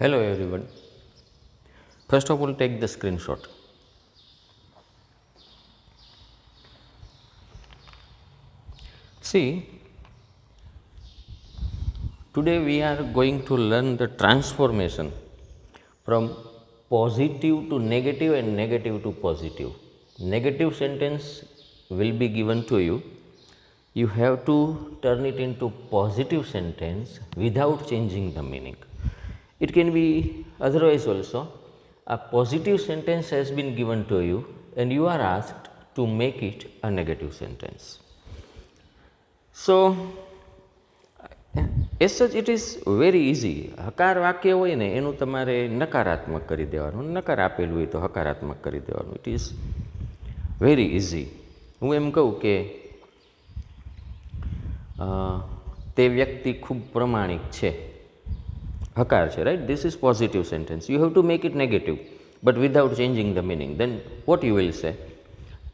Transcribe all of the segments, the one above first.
Hello everyone. First of all, take the screenshot. See, today we are going to learn the transformation from positive to negative and negative to positive. Negative sentence will be given to you. You have to turn it into positive sentence without changing the meaning. It can be otherwise also. A positive sentence has been given to you and you are asked to make it a negative sentence. So, as such it is very easy. હકાર વાક્ય હોય ને એનું તમારે નકારાત્મક કરી દેવાનું, નકાર આપેલું હોય તો હકારાત્મક કરી દેવાનું. It is very easy. હું એમ કહું કે તે વ્યક્તિ ખૂબ પ્રમાણિક છે, હકાર છે, right? This is positive sentence. You have to make it negative but without changing the meaning. Then what you will say?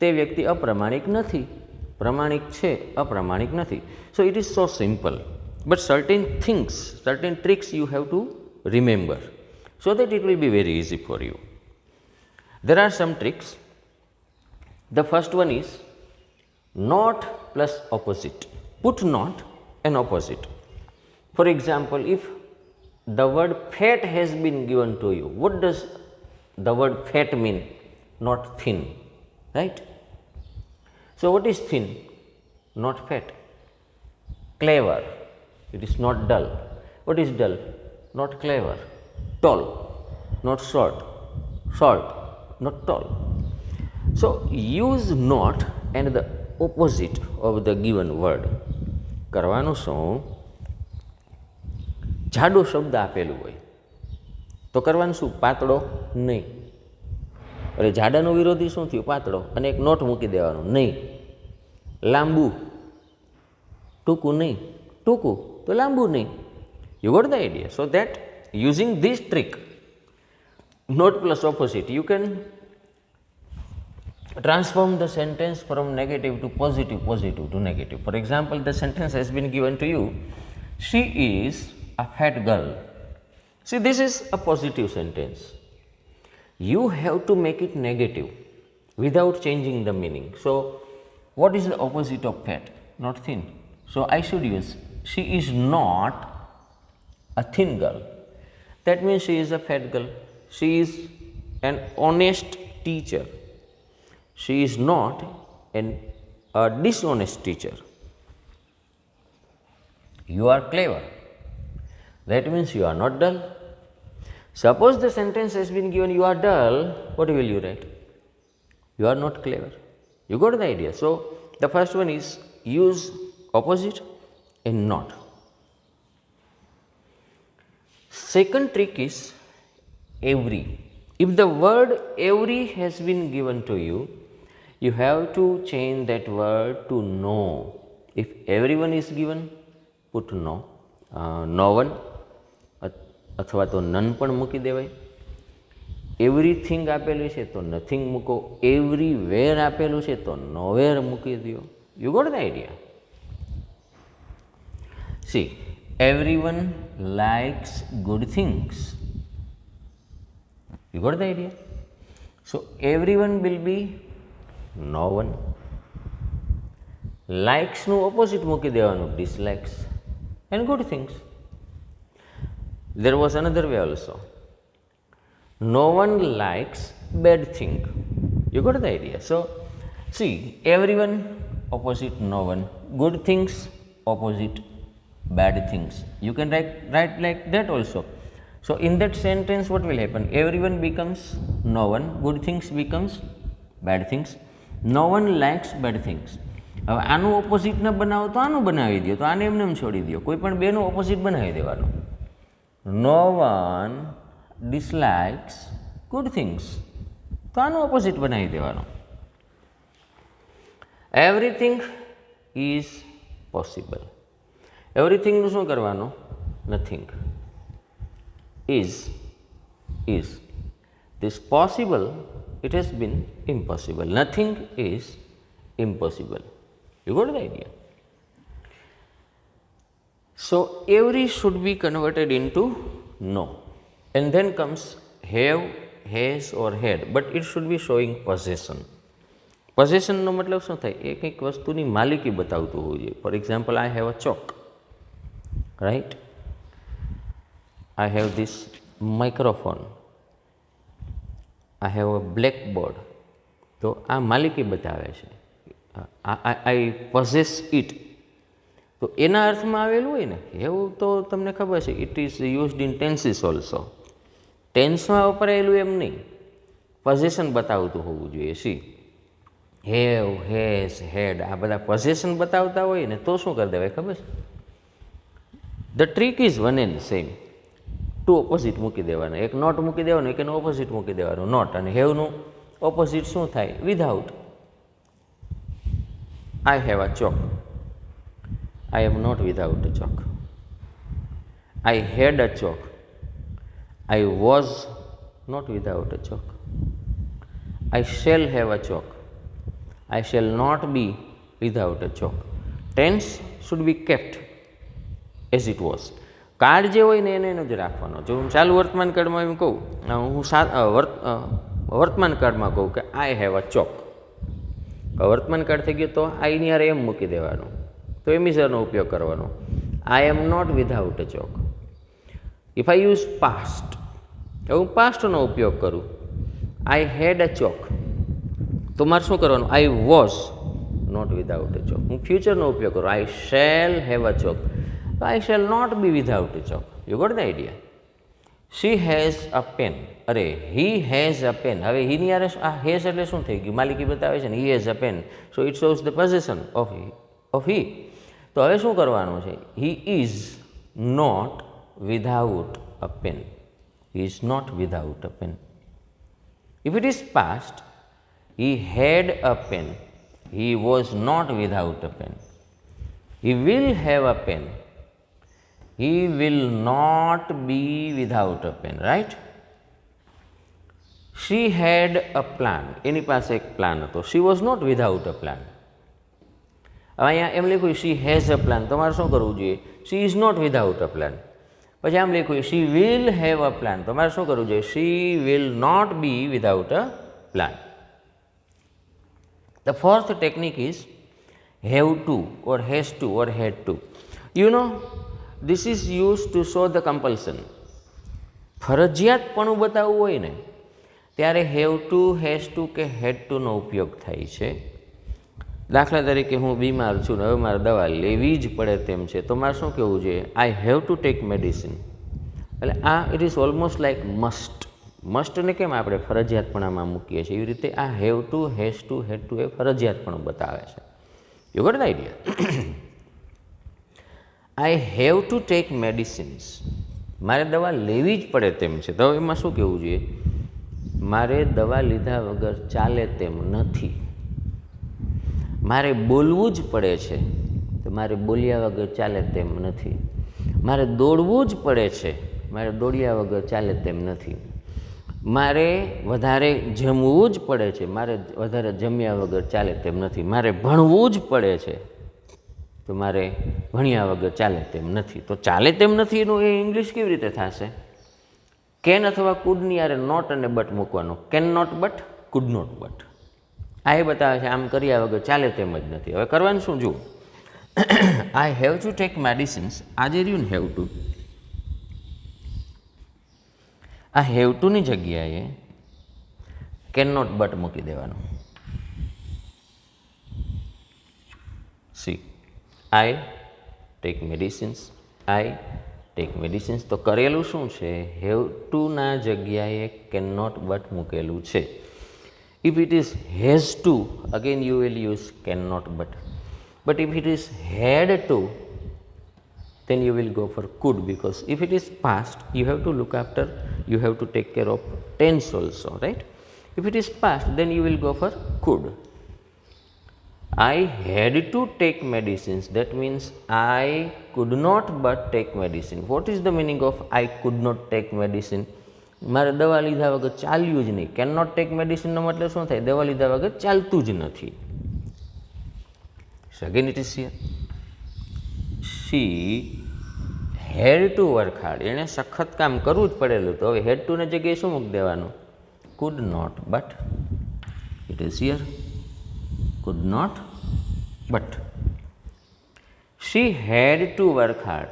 તે વ્યક્તિ અપ્રમાણિક નથી, પ્રમાણિક છે, અપ્રમાણિક નથી. So it is so simple. But certain things, certain tricks you have to remember so that it will be very easy for you. There are some tricks. The first one is not plus opposite. Put not and opposite. For example, if the word fat has been given to you, what does the word fat mean? Not thin, right? So what is thin? Not fat. Clever. It is not dull. What is dull? Not clever. Tall, not short. Short, not tall. So use not and the opposite of the given word. કરવાનું શું? જાડો શબ્દ આપેલું હોય તો કરવાનું શું? પાતળો નહીં. અરે જાડાનો વિરોધી શું થયું? પાતળો. અને એક નોટ મૂકી દેવાનું, નહીં. લાંબુ, ટૂંકું નહીં. ટૂંકું તો લાંબુ નહીં. You got the idea? So that using this trick, not plus opposite, you can transform the sentence from negative to positive, positive to negative. For example, the sentence has been given to you, she is a fat girl. See, this is a positive sentence. You have to make it negative without changing the meaning. So what is the opposite of fat? Not thin. So I should use, she is not a thin girl. That means she is a fat girl. She is an honest teacher. She is not a dishonest teacher. You are clever. That means you are not dull. Suppose the sentence has been given, you are dull, what will you write? You are not clever. You got the idea? So the first one is use opposite and not. Second trick is every. If the word every has been given to you, you have to change that word to no. If everyone is given, put no. No one અથવા તો none પણ મૂકી દેવાય. Everything આપેલું છે તો nothing મૂકો. Everywhere આપેલું છે તો નોવેર મૂકી દો. You got the idea? See, everyone likes good things. You got the idea? So everyone will be no one. Likes નું opposite મૂકી દેવાનું, dislikes, and good things. There was another way also. No one likes bad thing. You got the idea? So see, everyone opposite no one, good things opposite bad things. You can write like that also. So in that sentence what will happen? Everyone becomes no one, good things becomes bad things. No one likes bad things. હવે આનું opposite ન બનાવો તો આનું બનાવી દો, તો આને એમને એમ છોડી દો. કોઈ પણ બેનું ઓપોઝિટ બનાવી દેવાનું. No one dislikes good things, તો આનું ઓપોઝિટ બનાવી દેવાનું. Everything is possible. એવરીથિંગનું શું કરવાનું? Nothing. Is. This possible, it has been impossible. Nothing is impossible. You got the idea? So every should be converted into no. And then comes have, has or had, but it should be showing possession. પોઝેશનનો મતલબ શું થાય? એ કંઈક વસ્તુની માલિકી બતાવતું હોવું જોઈએ. For example, I have a chalk, right? I have this microphone, I have a black board. તો આ માલિકી બતાવે છે. I possess it. તો એના અર્થમાં આવેલું હોય ને, એવું તો તમને ખબર છે, it is used in tenses also. ટેન્સમાં વપરાયેલું એમ નહીં, પોઝેશન બતાવતું હોવું જોઈએ. સી, હેવ, હેઝ, હેડ, આ બધા પોઝેશન બતાવતા હોય ને તો શું કરી દેવાય ખબર છે? The trick is one and same. Two opposite મૂકી દેવાના, એક નોટ મૂકી દેવાનું, એક એનું ઓપોઝિટ મૂકી દેવાનું, નોટ. અને હેવનું ઓપોઝિટ શું થાય? Without. I have a chalk, I am not without a chalk. I had a chalk, I was not without a chalk. I shall have a chalk, I shall not be without a chalk. Tense should be kept as it was. Card જે હોય ને એને જ રાખવાનો. જો હું ચાલુ વર્તમાન કાળમાં એમ કહું, હું વર્તમાન કાળમાં કહું કે આઈ હેવ અ ચોક, વર્તમાન કાળ થઈ ગયો તો આઈની યાર એમ મૂકી દેવાનું, તો એમિઝરનો ઉપયોગ કરવાનો. I am not without a chalk. If I use past, હું પાસ્ટનો ઉપયોગ કરું, આઈ હેડ અ ચોક, તો મારે શું કરવાનું? I was not without a chalk. હું ફ્યુચરનો ઉપયોગ કરું, આઈ શેલ હેવ અ ચોક, તો I shall not be without a chalk. You got the idea? She has a pen, અરે હી હેઝ અ પેન. હવે હીની યારે આ હેઝ એટલે શું થઈ ગયું? માલિકી બતાવે છે ને, he has a pen, so it shows the possession of he. તો હવે શું કરવાનું છે? He is not without a pen. He is not without a pen. If it is past, he had a pen, he was not without a pen. He will have a pen, he will not be without a pen, right? She had a plan, એની પાસે એક plan હતો. She was not without a plan. હવે અહીંયા એમ લખ્યું she has a plan, તમારે શું કરવું જોઈએ? She is not without a plan. પછી આમ લખ્યું she will have a plan, તમારે શું કરવું જોઈએ? She will not be without a plan. The fourth technique is have to or has to or had to. You know, this is used to show the compulsion. ફરજિયાતપણું બતાવવું હોય ને ત્યારે have to, has two કે હેડ ટુનો ઉપયોગ થાય છે. દાખલા તરીકે હું બીમાર છું ને હવે મારે દવા લેવી જ પડે તેમ છે, તો મારે શું કહેવું જોઈએ? I have to take medicine. એટલે આ it is almost like must. મસ્ટને કેમ આપણે ફરજિયાતપણામાં મૂકીએ છીએ, એવી રીતે આ have to, has to, had to એ ફરજિયાતપણું બતાવે છે. You got the idea? I have to take medicines, મારે દવા લેવી જ પડે તેમ છે, તો એમાં શું કહેવું જોઈએ? મારે દવા લીધા વગર ચાલે તેમ નથી. મારે બોલવું જ પડે છે, તો મારે બોલ્યા વગર ચાલે તેમ નથી. મારે દોડવું જ પડે છે, મારે દોડ્યા વગર ચાલે તેમ નથી. મારે વધારે જમવું જ પડે છે, મારે વધારે જમ્યા વગર ચાલે તેમ નથી. મારે ભણવું જ પડે છે, તો મારે ભણ્યા વગર ચાલે તેમ નથી. તો ચાલે તેમ નથી એનું એ ઇંગ્લિશ કેવી રીતે થશે? કેન અથવા કુડની યારે નોટ અને બટ મૂકવાનો. Can not but, could not but. આ એ બતાવે છે આમ કર્યા વગર ચાલે તેમ જ નથી. હવે કરવાનું શું? જુઓ, આઈ હેવ ટુ ટેક મેડિસિન્સ, આજે રહ્યું ને હેવ ટુ, આ હેવ ટુની જગ્યાએ કેન નોટ બટ મૂકી દેવાનું. C, I take medicines, I take medicines. તો કરેલું શું છે? હેવ ટુના જગ્યાએ કેન નોટ બટ મૂકેલું છે. If it is has to, again you will use can not but. But if it is had to, then you will go for could, because if it is past you have to look after, you have to take care of tense also, right? If it is past, then you will go for could. I had to take medicines, that means I could not but take medicine. What is the meaning of I could not take medicine? મારે દવા લીધા વગર ચાલ્યું જ નહીં. Can not take મેડિસિનનો મતલબ શું થાય? દવા લીધા વગર ચાલતું જ નથી. So again it is here, she had to work hard, એણે સખત કામ કરવું જ પડેલું. તો હવે હેડ ટુને જગ્યાએ શું મૂકી દેવાનું? Could not but. It is here could not but. She had to work hard,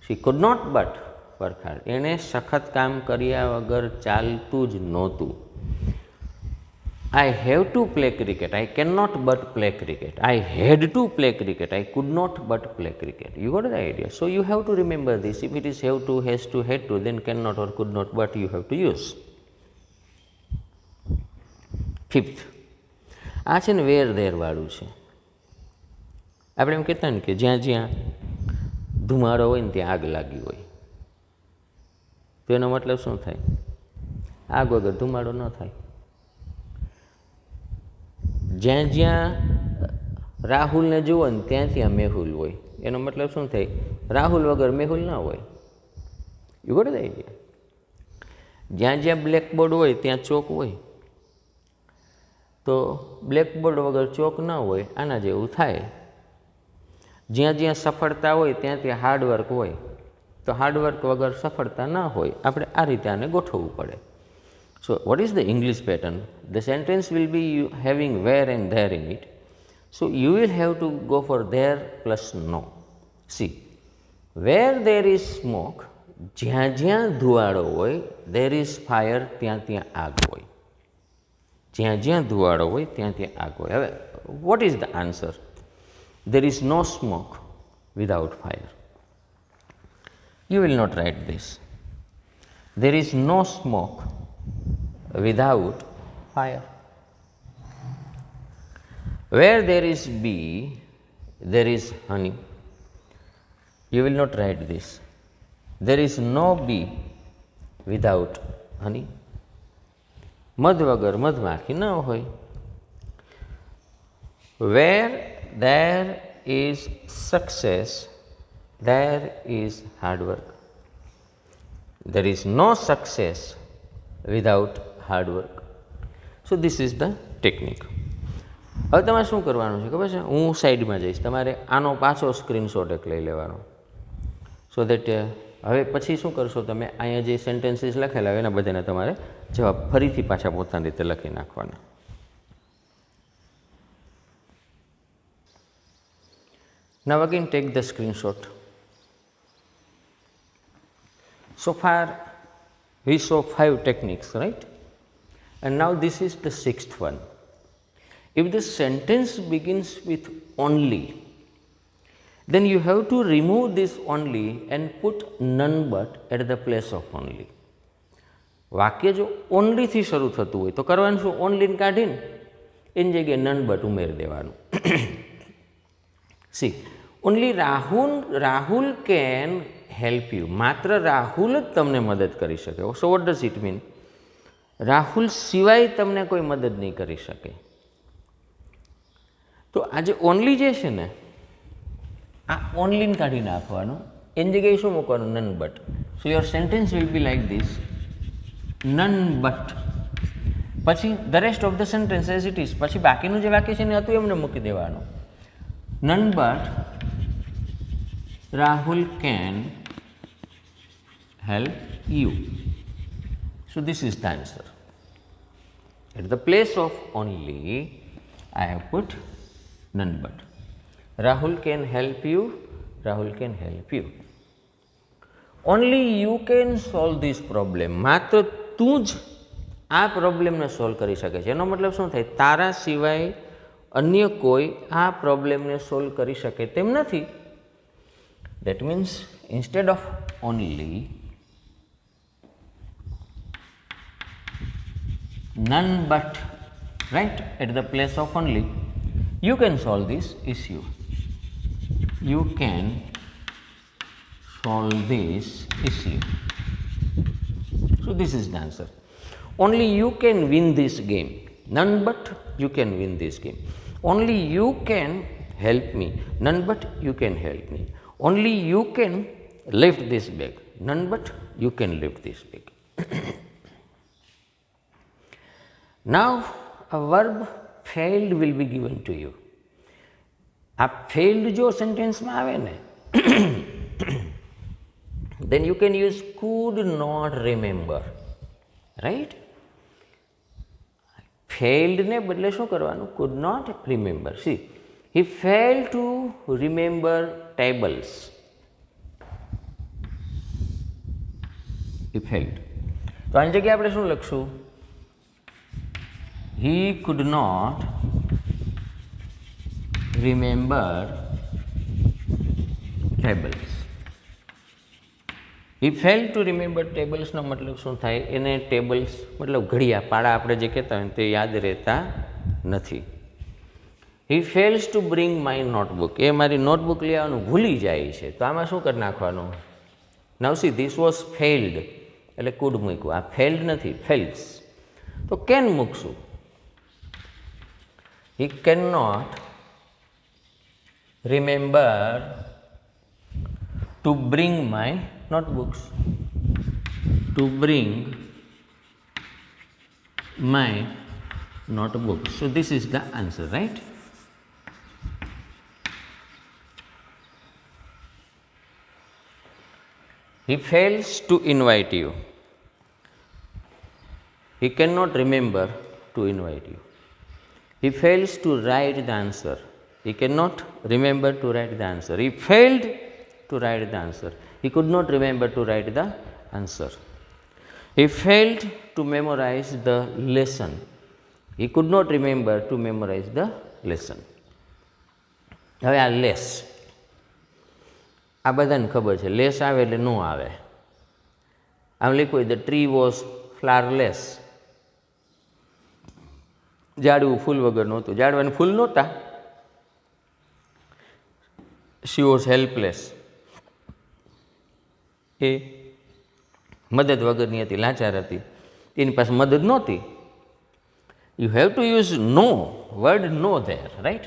she could not but work hard. એણે સખત કામ કર્યા વગર ચાલતું જ નહોતું. I have to play cricket. I cannot but play cricket. I had to play cricket. I could not but play cricket. You got the idea? So you have to remember this. If it is have to, has to, had to, then cannot or could not, but you have to use. Fifth, આ છે ને વેર there વાળું છે. આપણે એમ કહેતા ને કે જ્યાં જ્યાં ધુમાડો હોય ને ત્યાં આગ લાગી હોય, તો એનો મતલબ શું થાય? આગ વગર ધુમાડો ન થાય. જ્યાં જ્યાં રાહુલને જુઓ ને ત્યાં ત્યાં મેહુલ હોય, એનો મતલબ શું થાય? રાહુલ વગર મેહુલ ના હોય. You got the idea? જ્યાં જ્યાં બ્લેકબોર્ડ હોય ત્યાં ચોક હોય, તો બ્લેકબોર્ડ વગર ચોક ના હોય, આના જેવું થાય. જ્યાં જ્યાં સફળતા હોય ત્યાં ત્યાં હાર્ડવર્ક હોય, તો હાર્ડવર્ક વગર સફળતા ના હોય. આપણે આ રીતે આને ગોઠવવું પડે. So, what is the English pattern? The sentence will be having where and there in it. So, you will have to go for there plus no. See, where there is smoke, જ્યાં જ્યાં ધુવાળો હોય, there is fire, ત્યાં ત્યાં આગ હોય. જ્યાં જ્યાં ધુવાળો હોય ત્યાં ત્યાં આગ હોય. હવે, what is the answer? There is no smoke without fire. You will not write this. There is no smoke without fire. Where there is bee, there is honey. You will not write this. There is no bee without honey. મધ વગર મધમાખી ન હોય. Where there is success, there is hard work. There is no success without hard work. So this is the technique. હવે તમારે શું કરવાનું છે ખબર છે? હું સાઈડમાં જઈશ, તમારે આનો પાછો સ્ક્રીનશોટ એક લઈ લેવાનો. સો દેટ હવે પછી શું કરશો તમે? અહીંયા જે સેન્ટેન્સીસ લખેલા હોય એના બધાને તમારે જવાબ ફરીથી પાછા પોતાની રીતે લખી નાખવાના. Now again take the screenshot. So far we saw 5 techniques, right? And now this is the 6th one. If the sentence begins with only, then you have to remove this only and put none but at the place of only. વાક્ય જો only થી શરૂ થતું હોય તો કરવાનું શું? ઓનલીને કાઢીને એની જગ્યાએ નન બટ ઉમેરી દેવાનું. C, only Rahul can help you. માત્ર રાહુલ જ તમને મદદ કરી શકે. So what does it mean? Rahul સિવાય તમને કોઈ મદદ નહીં કરી શકે. તો આ જે ઓનલી જે છે ને, આ ઓનલીને કાઢી નાખવાનું, એની જગ્યાએ શું મૂકવાનું? None but. So your sentence will be like this, none but. પછી the rest of the sentence as it is. પછી બાકીનું જે વાક્ય છે ને હતું એમને મૂકી દેવાનું. None but Rahul can help you. So this is the answer. At the place of only, I have put none but. Rahul can help you. Rahul can help you. Only you can solve this problem. માત્ર તું જ આ પ્રોબ્લેમને solve કરી શકે છે. એનો મતલબ શું થાય? તારા સિવાય અન્ય કોઈ આ પ્રોબ્લેમને સોલ્વ કરી શકે તેમ નથી. That means instead of only, none but, right? At the place of only, you can solve this issue. You can solve this issue. So this is the answer. Only you can win this game. None but you can win this game. Only you can help me. None but you can help me. Only you can lift this bag. None but you can lift this bag. Now a verb failed will be given to you. આ failed જો સેન્ટેન્સમાં આવે ને then you can use could not remember, right? Failed ને બદલે શું કરવાનું? Could not remember. See, he failed to remember tables. He failed. તો આની જગ્યાએ આપણે શું લખશું? He could not remember tables. He failed to remember tables નો મતલબ શું થાય? એને ટેબલ્સ મતલબ ઘડિયા પાડા આપણે જે કહેતા હોય તે યાદ રહેતા નથી. He fails to bring my notebook. એ મારી નોટબુક લઈ આવવાનું ભૂલી જાય છે. તો આમાં શું કરી નાખવાનું? Now see, this was failed એટલે could મૂક્યું. આ failed નથી, fails. તો can મૂકશું. He cannot remember to bring my notebooks. To bring my notebooks. So this is the answer, right? He fails to invite you. He cannot remember to invite you. He fails to write the answer. He cannot remember to write the answer. He failed to write the answer. He could not remember to write the answer. He failed to memorize the lesson. He could not remember to memorize the lesson. હવે આ less, આ બધાને ખબર છે. Less આવે એટલે નો આવે. આમ લખ્યું ધ ટ્રી વોઝ ફ્લાવરલેસ. ઝાડવું ફૂલ વગર નહોતું. ઝાડવાને ફૂલ નહોતા. She was helpless. એ મદદ વગરની હતી, લાચાર હતી. એની પાસે મદદ નહોતી. You have to use no, word no there, right?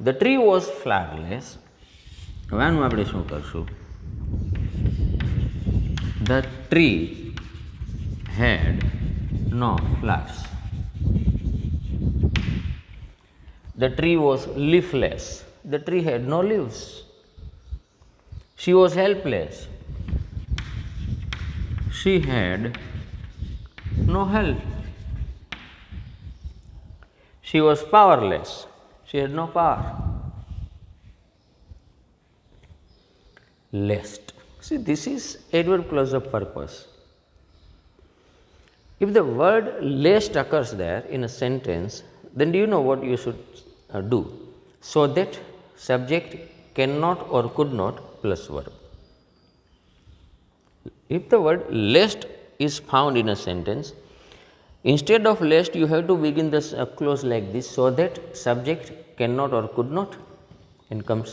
The tree was flowerless. હવે આનું આપણે શું કરશું? The tree had no flowers. The tree was leafless. The tree had no leaves. She was helpless. She had no help. She was powerless. She had no power. Lest. See, this is adverb clause of purpose. If the word lest occurs there in a sentence, then do you know what you should do? So that subject cannot or could not plus verb. If the word lest is found in a sentence, instead of lest you have to begin this clause like this, so that subject cannot or could not, and comes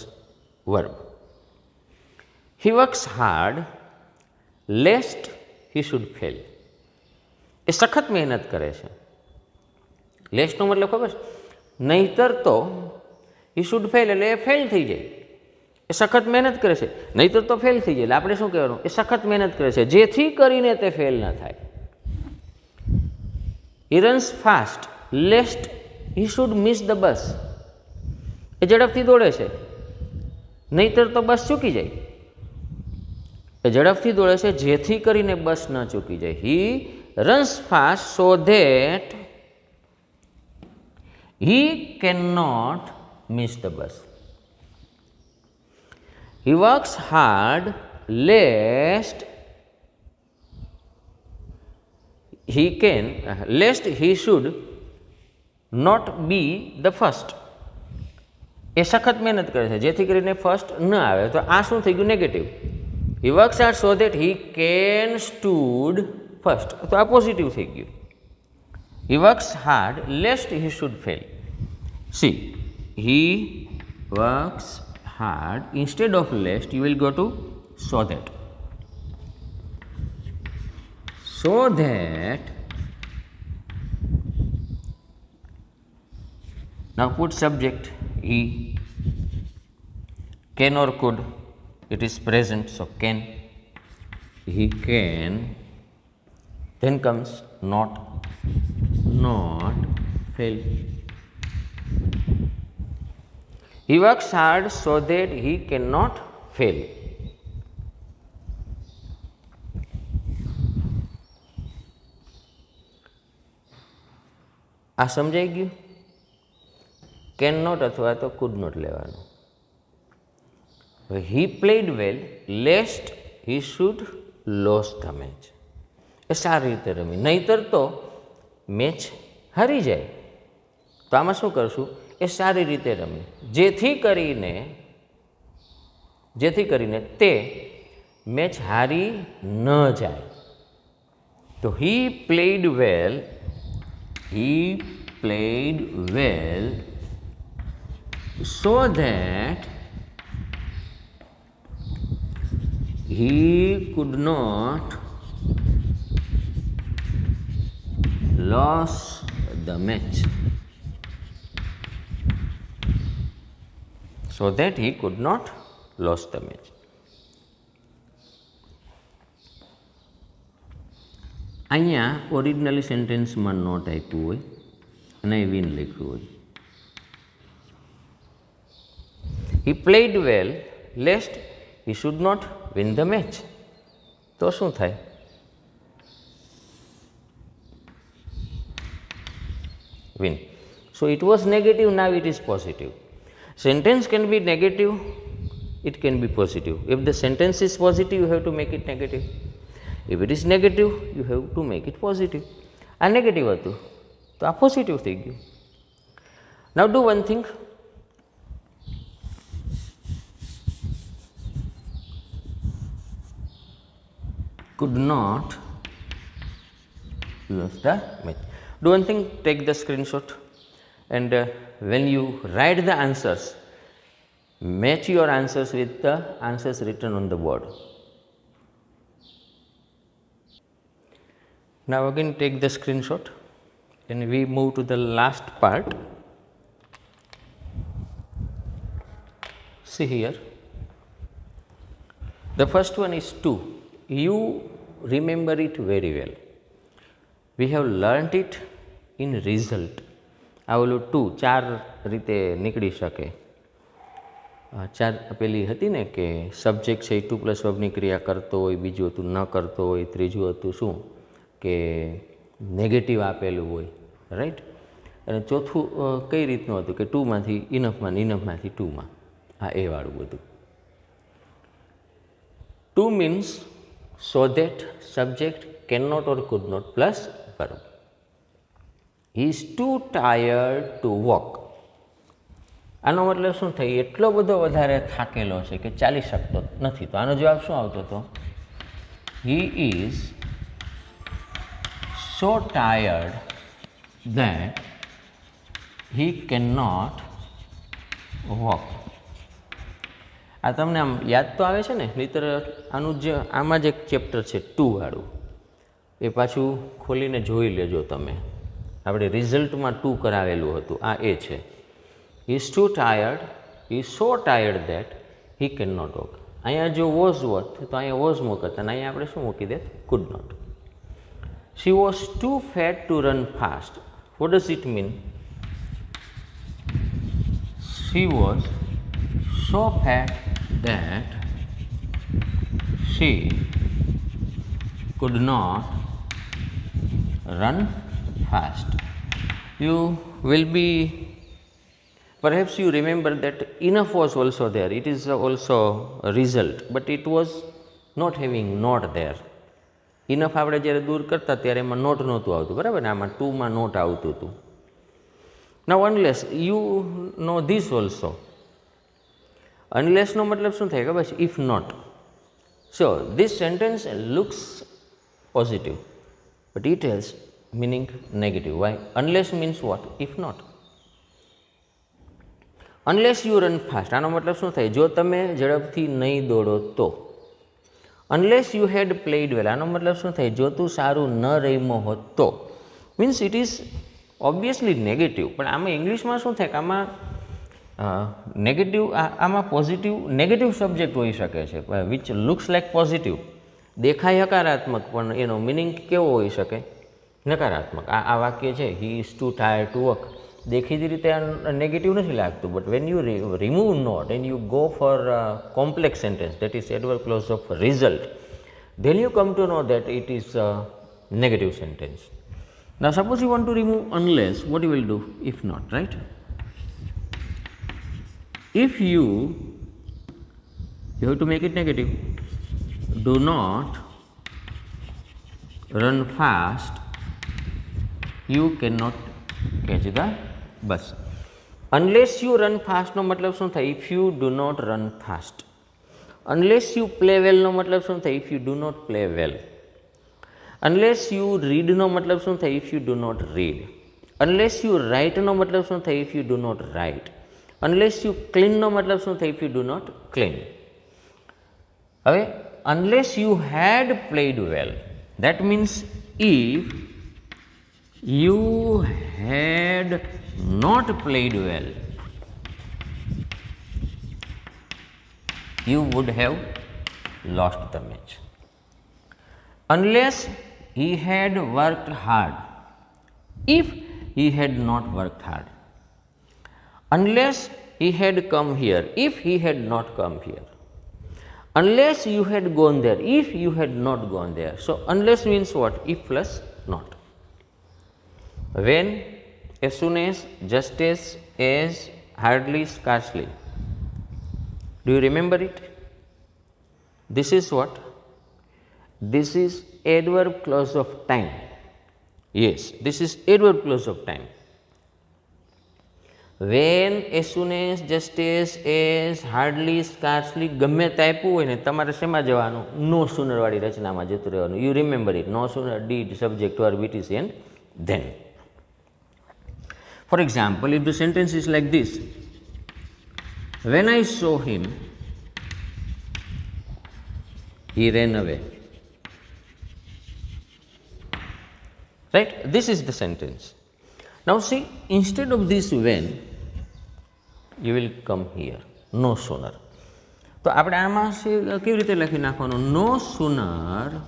verb. He works hard lest he should fail. એ સખત મહેનત કરે છે. લેસ્ટનો મતલબ ખબર છે? નહીતર તો he should fail એટલે એ ફેલ થઈ જાય. એ સખત મહેનત કરે છે, નહીતર તો ફેલ થઈ જાય. એટલે આપણે શું કહેવાનું? એ સખત મહેનત કરે છે જેથી કરીને તે ફેલ ન થાય. He runs fast lest he should miss the bus. એ ઝડપથી દોડે છે નહીતર તો બસ ચૂકી જાય. એ ઝડપથી દોડે છે જેથી કરીને બસ ન ચૂકી જાય. He runs fast so that he cannot miss the bus. He works hard lest he should not be the first. એ સખત મહેનત કરે છે જેથી કરીને ફર્સ્ટ ન આવે. તો આ શું થઈ ગયું? Negative. he works hard so that he can stood first. તો આ પોઝિટિવ થઈ ગયું. He works hard lest he should fail. See, he works hard. Instead of lest, you will go to so that. So that. Now put subject he. Can or could. It is present, so can. He can. Then comes not fail. He works hard so that he cannot fail. આ સમજાઈ ગયું? Can not અથવા તો could not લેવાનું. He played well lest he should lose the match. એ સારી રીતે રમી, નહીતર તો મેચ હારી જાય. તો આમાં શું કરશું? એ સારી રીતે રમી, જેથી કરીને તે મેચ હારી ન જાય. તો હી played well so that he could not lose the match. So that he could not lose the match. અહીંયા ઓરિજિનલી સેન્ટેન્સમાં નોટ આપ્યું હોય અને વિન લખ્યું હોય. He played well lest he should not win the match. તો શું થાય? Win. So it was negative, now it is positive. Sentence can be negative, it can be positive. If the sentence is positive, you have to make it negative. If it is negative, you have to make it positive. આ negative હતું તો આ positive થઈ ગયું. Now do one thing. Could not lose the match. Do one thing, take the screenshot and when you write the answers, match your answers with the answers written on the board. Now again take the screenshot and we move to the last part. See here, the first one is 2. You remember it very well. We have learnt it in result. આ ઓલું 2 4 રીતે નીકળી શકે. 4 પેલી હતી ને કે subject છે એ 2 પ્લસ વર્બની ક્રિયા કરતો હોય, બીજું હતું ન કરતો હોય, ત્રીજું હતું શું કે નેગેટિવ આપેલું હોય, રાઈટ. અને ચોથું કઈ રીતનું હતું કે 2 માંથી ઇનફમાં, ઇનફમાંથી 2માં. હા, એ વાળું બધું. 2 means so that subject cannot or could not plus verb. He is too tired to walk. આનો મતલબ શું થાય? એટલો બધો વધારે થાકેલો છે કે ચાલી શકતો નથી. તો આનો જવાબ શું આવતો હતો? He is so tired that he cannot walk. આ તમને આમ યાદ તો આવે છે ને? નહીંતર આનું જે આમાં જ એક ચેપ્ટર છે 2 વાળું, એ પાછું ખોલીને જોઈ લેજો તમે. આપણે રિઝલ્ટમાં 2 કરાવેલું હતું, આ એ છે. He is too tired, he is so tired that he can not walk. અહીંયા જો વોઝ હોત તો અહીંયા વોઝ મૂકત અને અહીંયા આપણે શું મૂકી દેત? Could not. She was too fat to run fast. What does it mean? She was so fat that she could not run fast. You will be, perhaps you remember that enough was also there. It is also a result, but it was not having not there. Enough આપણે જ્યારે દૂર કરતા ત્યારે એમાં not નહોતું આવતું, બરાબર ને? આમાં 2માં નોટ આવતું હતું. Now unless you know this also. અનલેસનો મતલબ શું થાય ખબર છે? If not. So this sentence looks positive but it has meaning negative. Why? Unless means what? If not. Unless you run fast. આનો મતલબ શું થાય? જો તમે ઝડપથી નહીં દોડો તો. Unless you had played well. આનો મતલબ શું થાય? જો તું સારું ન રમ્યો હોત તો. Means it is obviously negative. પણ આમાં ઇંગ્લિશમાં શું થાય કે આમાં નેગેટિવ, આમાં પોઝિટિવ નેગેટિવ સબ્જેક્ટ હોઈ શકે છે, વિચ લુક્સ લાઇક પોઝિટિવ. દેખાય હકારાત્મક પણ એનો મિનિંગ કેવો હોઈ શકે? નકારાત્મક. આ વાક્ય છે he is too tired to work, દેખીતી રીતે નેગેટિવ નથી લાગતું, but when you remove not and you go for complex sentence, that is adverb clause of result, then you come to know that it is a negative sentence. Now suppose you want to remove unless, what you will do? If not, right? If you have to make it negative. Do not run fast, you cannot catch the bus. Unless you run fast નો મતલબ શું થાય? If you do not run fast. Unless you play well નો મતલબ શું થાય? If you do not play well. Unless you read નો મતલબ શું થાય? If you do not read. Unless you write નો મતલબ શું થાય? If you do not write. Unless you clean નો મતલબ શું થાય? If you do not clean. હવે unless you had played well, that means if you had not played well, you would have lost the match. Unless he had worked hard, if he had not worked hard. Unless he had come here, if he had not come here. Unless you had gone there, if you had not gone there. So unless means what? If plus not. When, as soon as, just as, hardly, scarcely. Do you remember it? This is what? This is adverb clause of time. Yes, this is adverb clause of time. When, as soon as, just as, hardly, scarcely, ગમે તે આપ્યું હોય ને તમારે શેમાં જવાનું? નો sooner વાળી રચનામાં જતું રહેવાનું. You remember it. No sooner, did, subject, verb, VTC and then. For example, if the sentence is like this, when I saw him, he ran away. Right? This is the sentence. Now see, instead of this when, you will come here, no sooner. તો આપણે આમાં કેવી રીતે લખી નાખવાનું? No sooner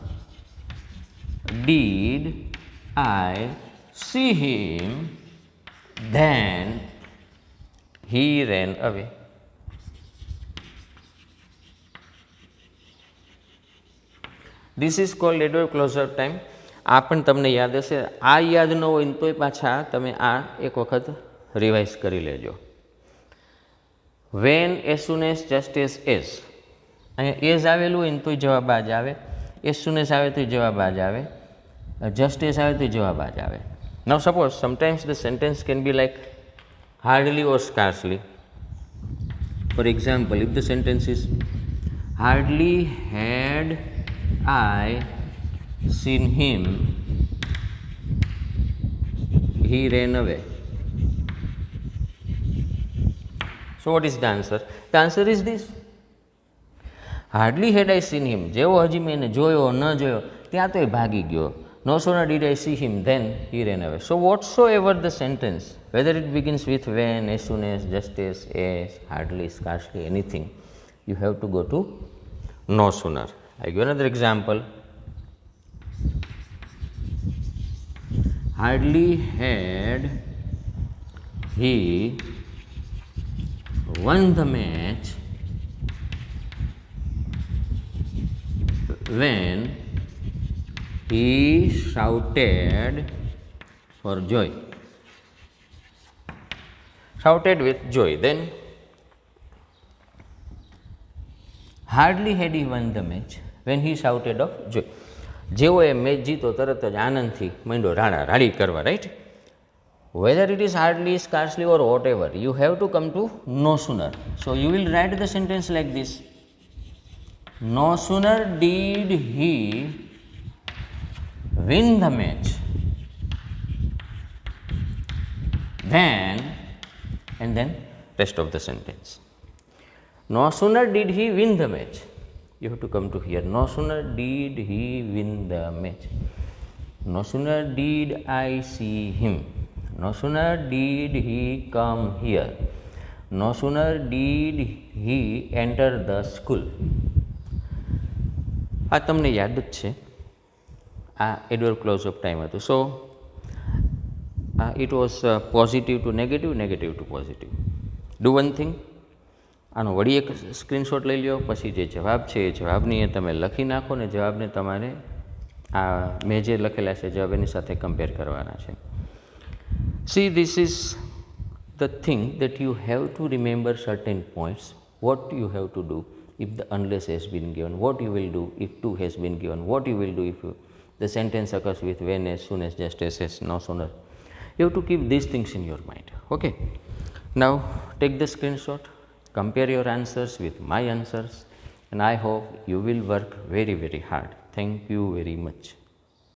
did I see him than he ran away. This is called adverb clause of time. આ પણ તમને યાદ હશે. આ યાદ ન હોય ને તોય પાછા તમે આ એક વખત રિવાઇઝ કરી લેજો. When, as soon as, just as. અહીંયા એઝ આવેલું હોય ને તોય જવાબ આ જ આવે. એઝ સુન એઝ આવે તોય જવાબ આ જ આવે. જસ્ટ એઝ આવે તોય જવાબ આ જ આવે. Now suppose sometimes the sentence can be like hardly or scarcely. For example, if the sentence is hardly had I seen him, he ran away. So what is the answer? The answer is this. Hardly had I seen him. જેવો હજી મેં એને જોયો ન જોયો ત્યાં તો એ ભાગી ગયો. No sooner did I see him, then he ran away. So whatsoever the sentence, whether it begins with when, as soon as, just as, hardly, scarcely, anything, you have to go to no sooner. I give another example. Hardly had he won the match when he shouted for joy. Shouted with joy. Then, hardly had he won the match when he shouted of joy. જેવો એ match જીતો તરત જ આનંદથી માંડ્યો રાડી કરવા, right? Whether it is hardly, scarcely or whatever, you have to come to no sooner. So you will write the sentence like this. No sooner did he win the match than, and then rest of the sentence. No sooner did he win the match. You have to come to here. No sooner did he win the match. No sooner did I see him. No sooner did he come here. No sooner did he enter the school. આ તમને યાદ જ છે. આ adverb clause of time હતું. So it was positive to negative, negative to positive. Do one thing, આનો વળી એક સ્ક્રીનશોટ લઈ લો, પછી જે જવાબ છે એ જવાબની એ તમે લખી નાખો ને જવાબને તમારે આ મેં જે લખેલા છે જવાબ એની સાથે કમ્પેર કરવાના છે. See, this is the thing that you have to remember certain points. What you have to do if the unless has been given, what you will do if to has been given, what you will do if the sentence occurs with when, as soon as, just as, no sooner. You have to keep these things in your mind. Okay. Now take the screenshot, compare your answers with my answers, and I hope you will work very, very hard. Thank you very much.